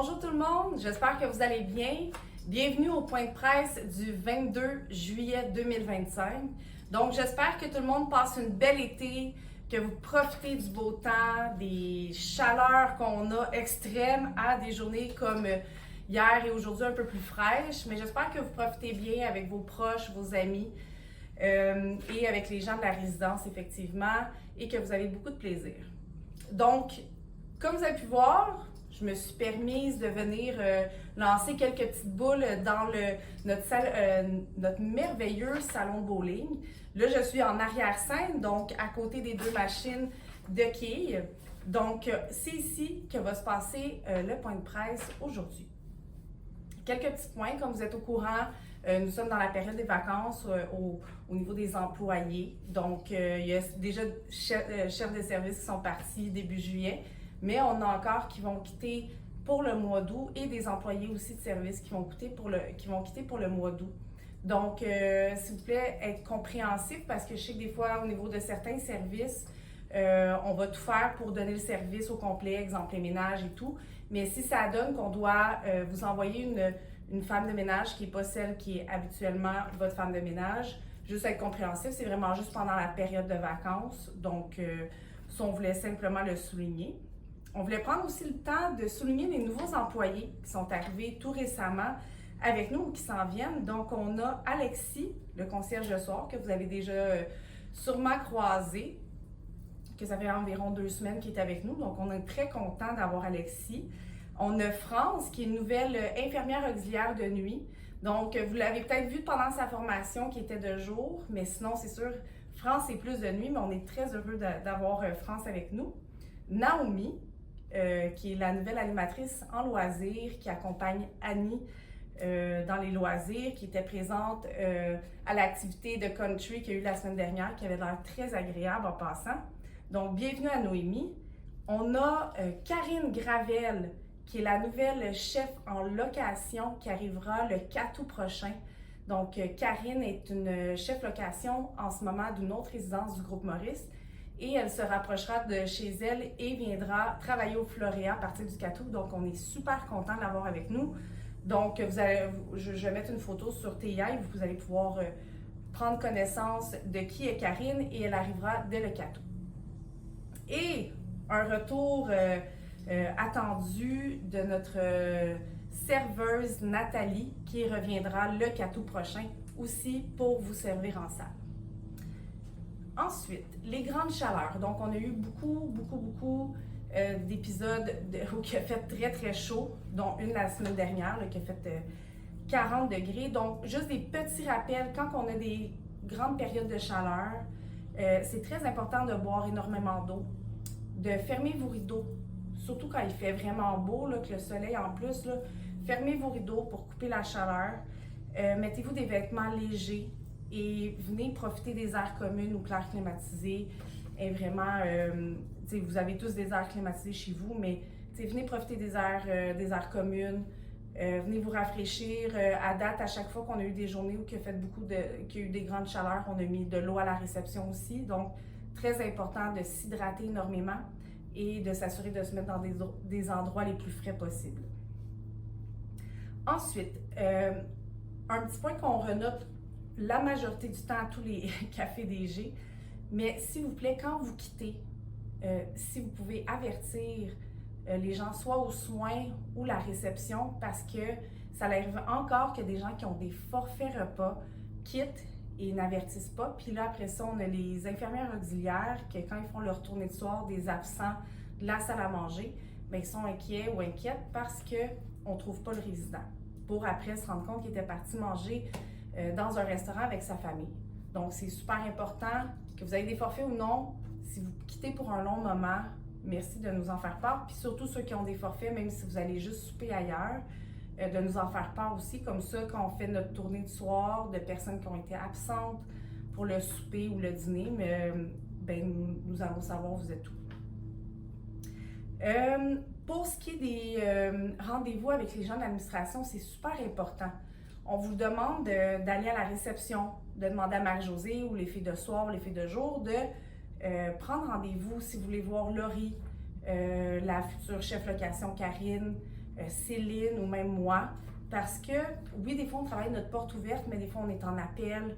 Bonjour tout le monde, j'espère que vous allez bien. Bienvenue au point de presse du 22 juillet 2025. Donc j'espère que tout le monde passe une belle été, que vous profitez du beau temps, des chaleurs qu'on a extrêmes à des journées comme hier et aujourd'hui un peu plus fraîches. Mais j'espère que vous profitez bien avec vos proches, vos amis et avec les gens de la résidence effectivement et que vous avez beaucoup de plaisir. Donc, comme vous avez pu voir, je me suis permise de venir lancer quelques petites boules dans notre merveilleux salon de bowling. Là, je suis en arrière-scène, donc à côté des deux machines de quilles. Donc, c'est ici que va se passer le point de presse aujourd'hui. Quelques petits points, comme vous êtes au courant, nous sommes dans la période des vacances au niveau des employés. Donc, il y a déjà chefs de service qui sont partis début juillet. Mais on a encore qui vont quitter pour le mois d'août et des employés aussi de service qui vont quitter pour le mois d'août. Donc, s'il vous plaît, être compréhensif parce que je sais que des fois, au niveau de certains services, on va tout faire pour donner le service au complet, exemple les ménages et tout. Mais si ça donne qu'on doit vous envoyer une femme de ménage qui n'est pas celle qui est habituellement votre femme de ménage, juste être compréhensif, c'est vraiment juste pendant la période de vacances. Donc, ça, on voulait simplement le souligner. On voulait prendre aussi le temps de souligner les nouveaux employés qui sont arrivés tout récemment avec nous ou qui s'en viennent. Donc, on a Alexis, le concierge de soir, que vous avez déjà sûrement croisé, que ça fait environ 2 semaines qu'il est avec nous. Donc, on est très content d'avoir Alexis. On a France, qui est une nouvelle infirmière auxiliaire de nuit. Donc, vous l'avez peut-être vu pendant sa formation qui était de jour, mais sinon, c'est sûr, France est plus de nuit, mais on est très heureux d'avoir France avec nous. Naomi, qui est la nouvelle animatrice en loisirs, qui accompagne Annie dans les loisirs, qui était présente à l'activité de country qu'il y a eu la semaine dernière, qui avait l'air très agréable en passant. Donc, bienvenue à Noémie. On a Karine Gravel, qui est la nouvelle chef en location, qui arrivera le 4 août prochain. Donc, Karine est une chef location en ce moment d'une autre résidence du groupe Maurice. Et elle se rapprochera de chez elle et viendra travailler au Floréa à partir du 4 août. Donc, on est super content de l'avoir avec nous. Donc, je vais mettre une photo sur TI. Vous allez pouvoir prendre connaissance de qui est Karine et elle arrivera dès le 4 août. Et un retour attendu de notre serveuse Nathalie qui reviendra le 4 août prochain aussi pour vous servir en salle. Ensuite, les grandes chaleurs. Donc, on a eu beaucoup d'épisodes où il a fait très, très chaud, dont une la semaine dernière, là, qui a fait 40 degrés. Donc, juste des petits rappels, quand on a des grandes périodes de chaleur, c'est très important de boire énormément d'eau, de fermer vos rideaux, surtout quand il fait vraiment beau, là, que le soleil en plus, là, fermez vos rideaux pour couper la chaleur. Mettez-vous des vêtements légers. Et venez profiter des aires communes ou clairs climatisés. Et vraiment, vous avez tous des aires climatisées chez vous, mais venez profiter des aires communes. Venez vous rafraîchir. À date, à chaque fois qu'on a eu des journées où il y a eu des grandes chaleurs, on a mis de l'eau à la réception aussi. Donc, très important de s'hydrater énormément et de s'assurer de se mettre dans des endroits les plus frais possibles. Ensuite, un petit point qu'on renote la majorité du temps à tous les cafés DG, mais s'il vous plaît, quand vous quittez, si vous pouvez avertir les gens soit aux soins ou la réception, parce que ça arrive encore que des gens qui ont des forfaits repas quittent et n'avertissent pas. Puis là, après ça, on a les infirmières auxiliaires que quand ils font leur tournée de soir des absents de la salle à manger, bien, ils sont inquiets ou inquiètes parce qu'on ne trouve pas le résident. Pour après se rendre compte qu'il était parti manger dans un restaurant avec sa famille. Donc, c'est super important que vous ayez des forfaits ou non. Si vous quittez pour un long moment, merci de nous en faire part. Puis surtout ceux qui ont des forfaits, même si vous allez juste souper ailleurs, de nous en faire part aussi. Comme ça, quand on fait notre tournée de soir de personnes qui ont été absentes pour le souper ou le dîner, nous allons savoir vous êtes où. Pour ce qui est des rendez-vous avec les gens de l'administration, c'est super important. On vous demande d'aller à la réception, de demander à Marie-Josée ou les filles de soir ou les filles de jour de prendre rendez-vous si vous voulez voir Laurie, la future chef location Karine, Céline ou même moi, parce que oui, des fois on travaille notre porte ouverte, mais des fois on est en appel,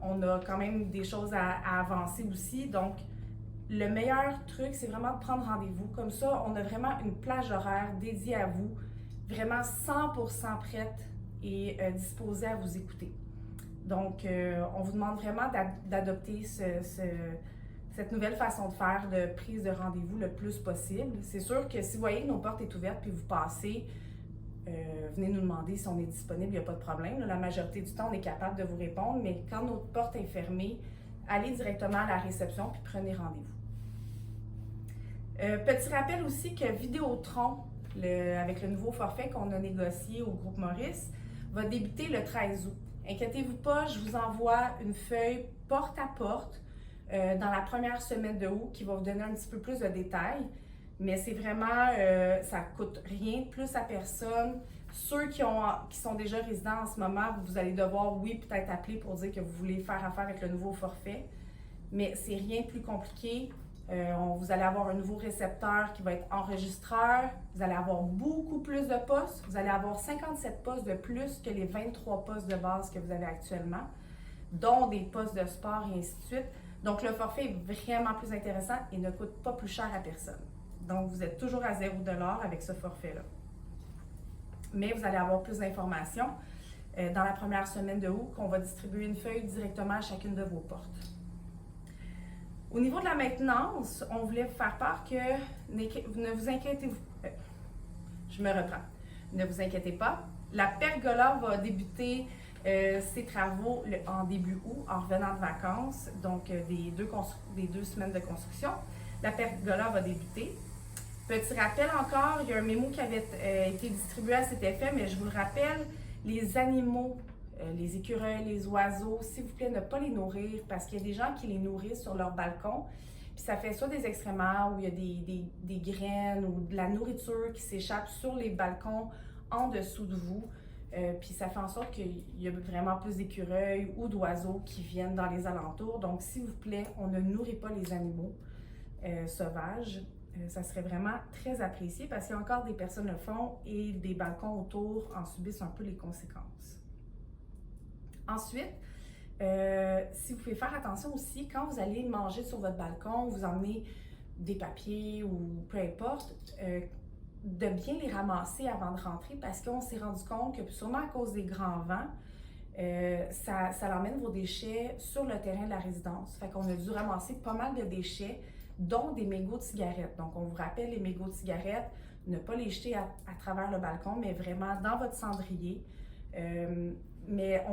on a quand même des choses à avancer aussi. Donc, le meilleur truc, c'est vraiment de prendre rendez-vous. Comme ça, on a vraiment une plage horaire dédiée à vous, vraiment 100% prête et disposée à vous écouter. Donc, on vous demande vraiment d'adopter cette nouvelle façon de faire de prise de rendez-vous le plus possible. C'est sûr que si vous voyez que nos portes sont ouvertes puis vous passez, venez nous demander si on est disponible, il n'y a pas de problème. La majorité du temps, on est capable de vous répondre, mais quand notre porte est fermée, allez directement à la réception puis prenez rendez-vous. Petit rappel aussi que Vidéotron, avec le nouveau forfait qu'on a négocié au groupe Maurice, va débuter le 13 août. Inquiétez-vous pas, je vous envoie une feuille porte à porte dans la première semaine de août qui va vous donner un petit peu plus de détails. Mais c'est vraiment, ça coûte rien de plus à personne. Ceux qui sont déjà résidents en ce moment, vous allez devoir, oui, peut-être appeler pour dire que vous voulez faire affaire avec le nouveau forfait. Mais c'est rien de plus compliqué. Vous allez avoir un nouveau récepteur qui va être enregistreur. Vous allez avoir beaucoup plus de postes. Vous allez avoir 57 postes de plus que les 23 postes de base que vous avez actuellement, dont des postes de sport et ainsi de suite. Donc, le forfait est vraiment plus intéressant et ne coûte pas plus cher à personne. Donc, vous êtes toujours à 0 $ avec ce forfait-là. Mais vous allez avoir plus d'informations dans la première semaine de août qu'on va distribuer une feuille directement à chacune de vos portes. Au niveau de la maintenance, on voulait vous faire part que ne vous inquiétez je me reprends. Ne vous inquiétez pas. La pergola va débuter ses travaux en début août, en revenant de vacances, donc des deux semaines de construction. La pergola va débuter. Petit rappel encore, il y a un mémo qui avait été distribué à cet effet, mais je vous le rappelle, les animaux, les écureuils, les oiseaux, s'il vous plaît, ne pas les nourrir parce qu'il y a des gens qui les nourrissent sur leur balcon. Puis ça fait soit des excréments où il y a des graines ou de la nourriture qui s'échappe sur les balcons en dessous de vous. Puis ça fait en sorte qu'il y a vraiment plus d'écureuils ou d'oiseaux qui viennent dans les alentours. Donc, s'il vous plaît, on ne nourrit pas les animaux sauvages. Ça serait vraiment très apprécié parce qu'il y a encore des personnes le font et des balcons autour en subissent un peu les conséquences. Ensuite, si vous pouvez faire attention aussi, quand vous allez manger sur votre balcon, vous emmenez des papiers ou peu importe, de bien les ramasser avant de rentrer parce qu'on s'est rendu compte que sûrement à cause des grands vents, ça emmène vos déchets sur le terrain de la résidence. Fait qu'on a dû ramasser pas mal de déchets, dont des mégots de cigarettes. Donc, on vous rappelle, les mégots de cigarettes, ne pas les jeter à travers le balcon, mais vraiment dans votre cendrier. Mais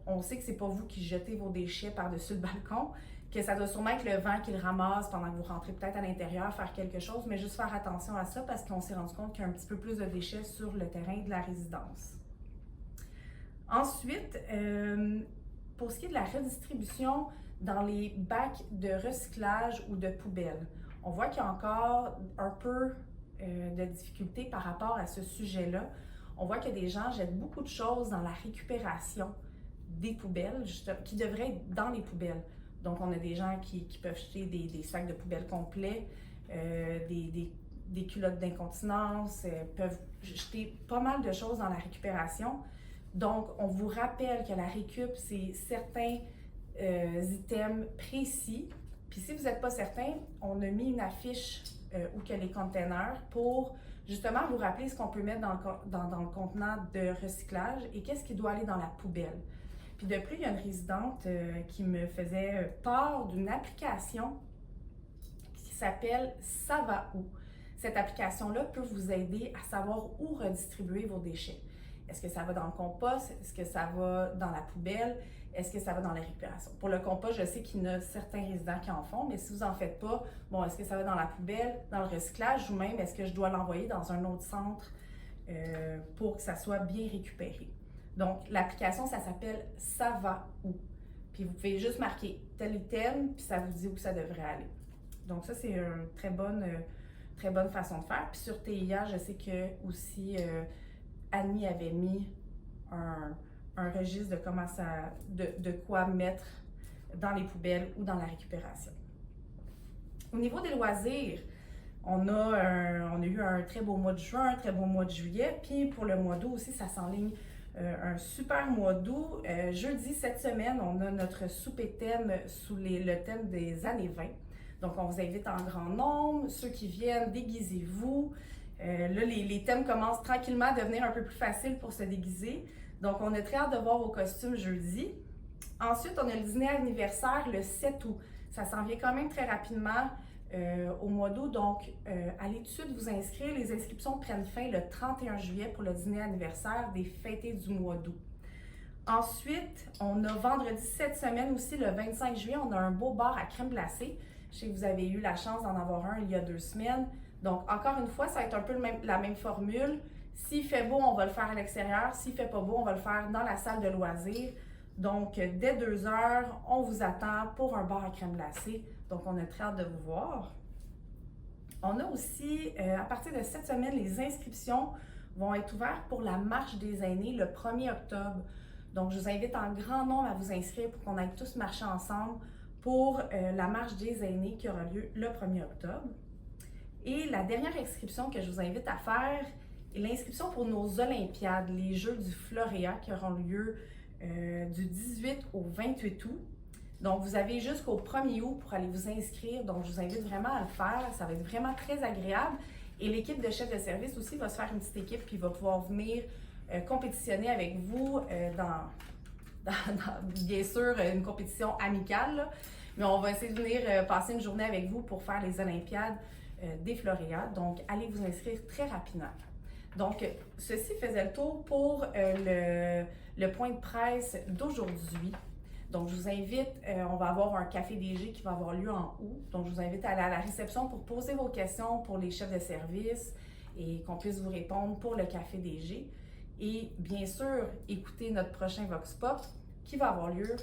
on sait que c'est pas vous qui jetez vos déchets par-dessus le balcon, que ça doit sûrement être le vent qui le ramasse pendant que vous rentrez peut-être à l'intérieur, faire quelque chose, mais juste faire attention à ça parce qu'on s'est rendu compte qu'il y a un petit peu plus de déchets sur le terrain de la résidence. Ensuite, pour ce qui est de la redistribution dans les bacs de recyclage ou de poubelles, on voit qu'il y a encore un peu de difficulté par rapport à ce sujet-là. On voit que des gens jettent beaucoup de choses dans la récupération des poubelles, qui devraient être dans les poubelles. Donc, on a des gens qui peuvent jeter des sacs de poubelles complets, des culottes d'incontinence, peuvent jeter pas mal de choses dans la récupération. Donc, on vous rappelle que la récup, c'est certains items précis. Puis si vous n'êtes pas certain, on a mis une affiche où il y a les containers pour justement vous rappeler ce qu'on peut mettre dans le contenant de recyclage et qu'est-ce qui doit aller dans la poubelle. Puis de plus, il y a une résidente qui me faisait part d'une application qui s'appelle Ça va où. Cette application-là peut vous aider à savoir où redistribuer vos déchets. Est-ce que ça va dans le compost? Est-ce que ça va dans la poubelle? Est-ce que ça va dans la récupération? Pour le compost, je sais qu'il y en a certains résidents qui en font, mais si vous n'en faites pas, bon, est-ce que ça va dans la poubelle, dans le recyclage ou même est-ce que je dois l'envoyer dans un autre centre pour que ça soit bien récupéré? Donc, l'application, ça s'appelle Ça va où? Puis vous pouvez juste marquer tel item, puis ça vous dit où ça devrait aller. Donc ça, c'est une très bonne façon de faire. Puis sur TIA, je sais que aussi Annie avait mis un registre de comment de quoi mettre dans les poubelles ou dans la récupération. Au niveau des loisirs, On a eu un très beau mois de juin, un très beau mois de juillet. Puis pour le mois d'août aussi, ça s'enligne un super mois d'août. Jeudi, cette semaine, on a notre souper thème sous le thème des années 20. Donc, on vous invite en grand nombre. Ceux qui viennent, déguisez-vous. Là, les thèmes commencent tranquillement à devenir un peu plus faciles pour se déguiser. Donc, on a très hâte de voir vos costumes jeudi. Ensuite, on a le dîner anniversaire le 7 août. Ça s'en vient quand même très rapidement au mois d'août. Donc, allez tout de suite vous inscrire. Les inscriptions prennent fin le 31 juillet pour le dîner anniversaire des fêtés du mois d'août. Ensuite, on a vendredi cette semaine aussi, le 25 juillet, on a un beau bar à crème glacée. Je sais que vous avez eu la chance d'en avoir un il y a 2 semaines. Donc, encore une fois, ça va être un peu la même formule. S'il fait beau, on va le faire à l'extérieur. S'il fait pas beau, on va le faire dans la salle de loisirs. Donc, dès 2 heures, on vous attend pour un bar à crème glacée. Donc, on a très hâte de vous voir. On a aussi, à partir de cette semaine, les inscriptions vont être ouvertes pour la marche des aînés le 1er octobre. Donc, je vous invite en grand nombre à vous inscrire pour qu'on aille tous marcher ensemble pour la marche des aînés qui aura lieu le 1er octobre. Et la dernière inscription que je vous invite à faire est l'inscription pour nos Olympiades, les Jeux du Floréat qui auront lieu du 18 au 28 août. Donc, vous avez jusqu'au 1er août pour aller vous inscrire. Donc, je vous invite vraiment à le faire. Ça va être vraiment très agréable. Et l'équipe de chefs de service aussi va se faire une petite équipe puis va pouvoir venir compétitionner avec vous dans bien sûr, une compétition amicale. Là. Mais on va essayer de venir passer une journée avec vous pour faire les Olympiades des Floréats. Donc, allez vous inscrire très rapidement. Donc, ceci faisait le tour pour le point de presse d'aujourd'hui. Donc, je vous invite, on va avoir un café DG qui va avoir lieu en août. Donc, je vous invite à aller à la réception pour poser vos questions pour les chefs de service et qu'on puisse vous répondre pour le café DG. Et bien sûr, écoutez notre prochain Vox Pop qui va avoir lieu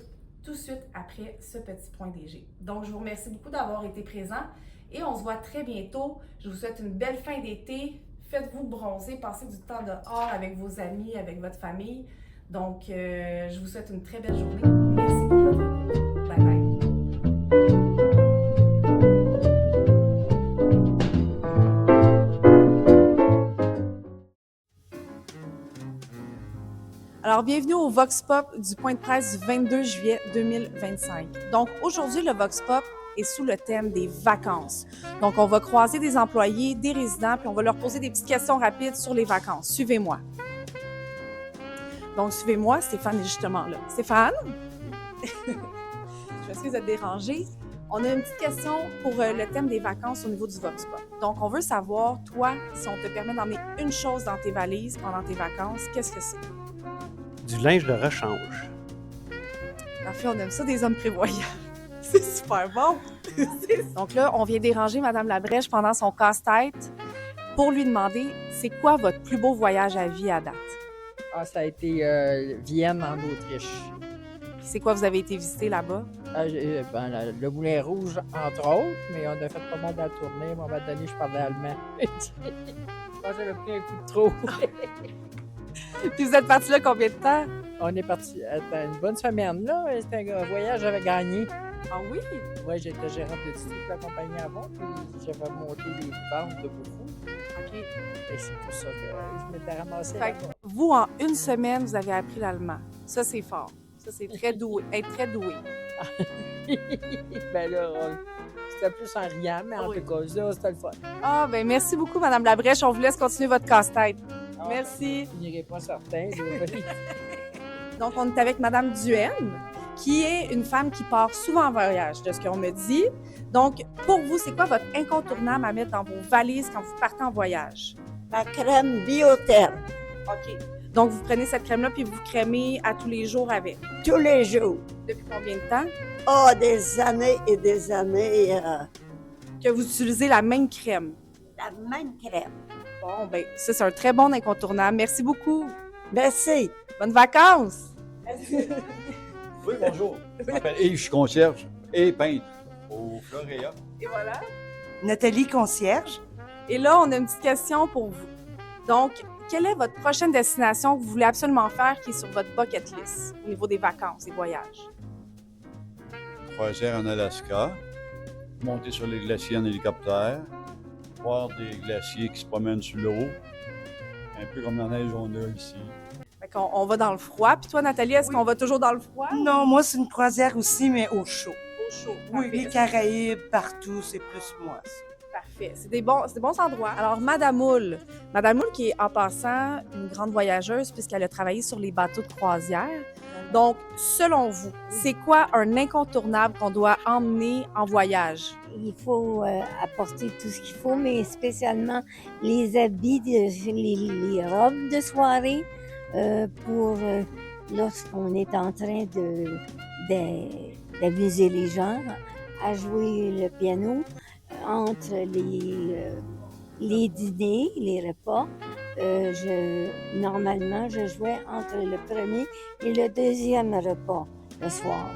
tout de suite après ce petit point DG. Donc, je vous remercie beaucoup d'avoir été présents et on se voit très bientôt. Je vous souhaite une belle fin d'été. Faites-vous bronzer, passez du temps dehors avec vos amis, avec votre famille. Donc, je vous souhaite une très belle journée. Merci pour votre écoute. Bye bye. Alors, bienvenue au Vox Pop du point de presse du 22 juillet 2025. Donc, aujourd'hui, le Vox Pop est sous le thème des vacances. Donc, on va croiser des employés, des résidents, puis on va leur poser des petites questions rapides sur les vacances. Suivez-moi. Donc, suivez-moi, Stéphane est justement là. Stéphane? Je m'excuse de te déranger. On a une petite question pour le thème des vacances au niveau du Vox Pop. Donc, on veut savoir, toi, si on te permet d'emmener une chose dans tes valises pendant tes vacances, qu'est-ce que c'est? Du linge de rechange. Parfait, on aime ça des hommes prévoyants. C'est super bon! Donc là, on vient déranger Mme Labrèche pendant son casse-tête pour lui demander, c'est quoi votre plus beau voyage à vie à date? Ah, ça a été Vienne, en Autriche. Puis c'est quoi vous avez été visiter là-bas? Le Moulin Rouge, entre autres, mais on a fait pas mal de la tournée. À un moment donné, je parlais allemand. Je pense que j'avais pris un coup de trop. Puis vous êtes partis là combien de temps? On est parti une bonne semaine, là. C'était un voyage, j'avais gagné. Ah oui? Oui, j'étais gérante de district de la compagnie avant, puis j'avais monté les ventes de beaucoup. OK. Et c'est pour ça que je m'étais ramassée Fait que vous, en une semaine, vous avez appris l'allemand. Ça, c'est fort. Ça, c'est très doué. Être très doué. Ben là, c'était plus en riant, mais en Oui. tout cas, là, c'était le fun. Ah, ben merci beaucoup, Mme Labrèche. On vous laisse continuer votre casse-tête. Ah, Merci. Je n'irai pas certain. Donc, on est avec Mme Duhaime, qui est une femme qui part souvent en voyage, de ce qu'on me dit. Donc, pour vous, c'est quoi votre incontournable à mettre dans vos valises quand vous partez en voyage? Ma crème Biotherm, OK. Donc, vous prenez cette crème-là puis vous crémez à tous les jours avec. tous les jours. Depuis combien de temps Oh, des années et des années. que vous utilisez la même crème? La même crème. Bon, ben ça, c'est un très bon incontournable. Merci beaucoup. Merci. Bonnes vacances! Oui, bonjour. Je m'appelle Yves, je suis concierge et peintre au Floréat. Et voilà. Nathalie Concierge. Et là, on a une petite question pour vous. Donc, quelle est votre prochaine destination que vous voulez absolument faire qui est sur votre bucket list au niveau des vacances et voyages? Croisière en Alaska, monter sur les glaciers en hélicoptère, voir des glaciers qui se promènent sur l'eau, un peu comme la neige qu'on a ici. Fait qu'on on va dans le froid. Puis toi, Nathalie, est-ce qu'on va toujours dans le froid? Non, moi, c'est une croisière aussi, mais au chaud. Au chaud. Oui, les Caraïbes, partout, c'est plus moi. Ça. Parfait. C'est des bons endroits. Alors, Madame Moule qui est en passant une grande voyageuse puisqu'elle a travaillé sur les bateaux de croisière. Donc, selon vous, c'est quoi un incontournable qu'on doit emmener en voyage? Il faut apporter tout ce qu'il faut, mais spécialement les habits, les robes de soirée pour lorsqu'on est en train d'amuser les gens, à jouer le piano entre les dîners, les repas. Normalement, je jouais entre le premier et le deuxième repas le soir.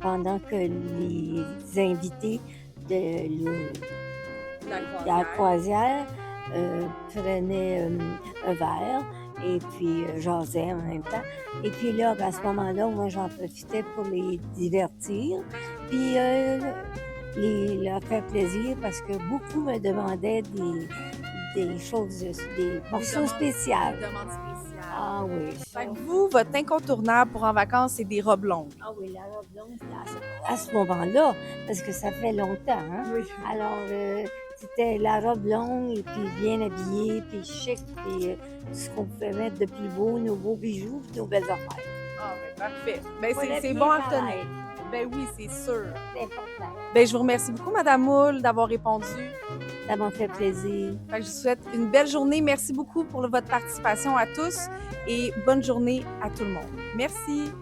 Pendant que les invités de la croisière prenaient un verre et puis jasaient en même temps. Et puis là, à ce moment-là, moi, j'en profitais pour les divertir, puis leur faire plaisir parce que beaucoup me demandaient des choses, des morceaux spéciaux. Demande spéciale. Ah oui. Fait que vous, votre incontournable pour en vacances, c'est des robes longues. Ah oui, la robe longue, à ce moment-là, parce que ça fait longtemps, hein? Oui. Alors, c'était la robe longue, et puis bien habillée, puis chic, puis ce qu'on pouvait mettre de plus beau, nos beaux bijoux, puis nos belles affaires. Ah, ben parfait. Ben, Voilà, c'est bien bon à pareil. retenir. Ben oui, c'est sûr. C'est important. Ben, je vous remercie beaucoup, Madame Moule, d'avoir répondu. Ça m'a fait plaisir. Fait que je vous souhaite une belle journée. Merci beaucoup pour votre participation à tous et bonne journée à tout le monde. Merci.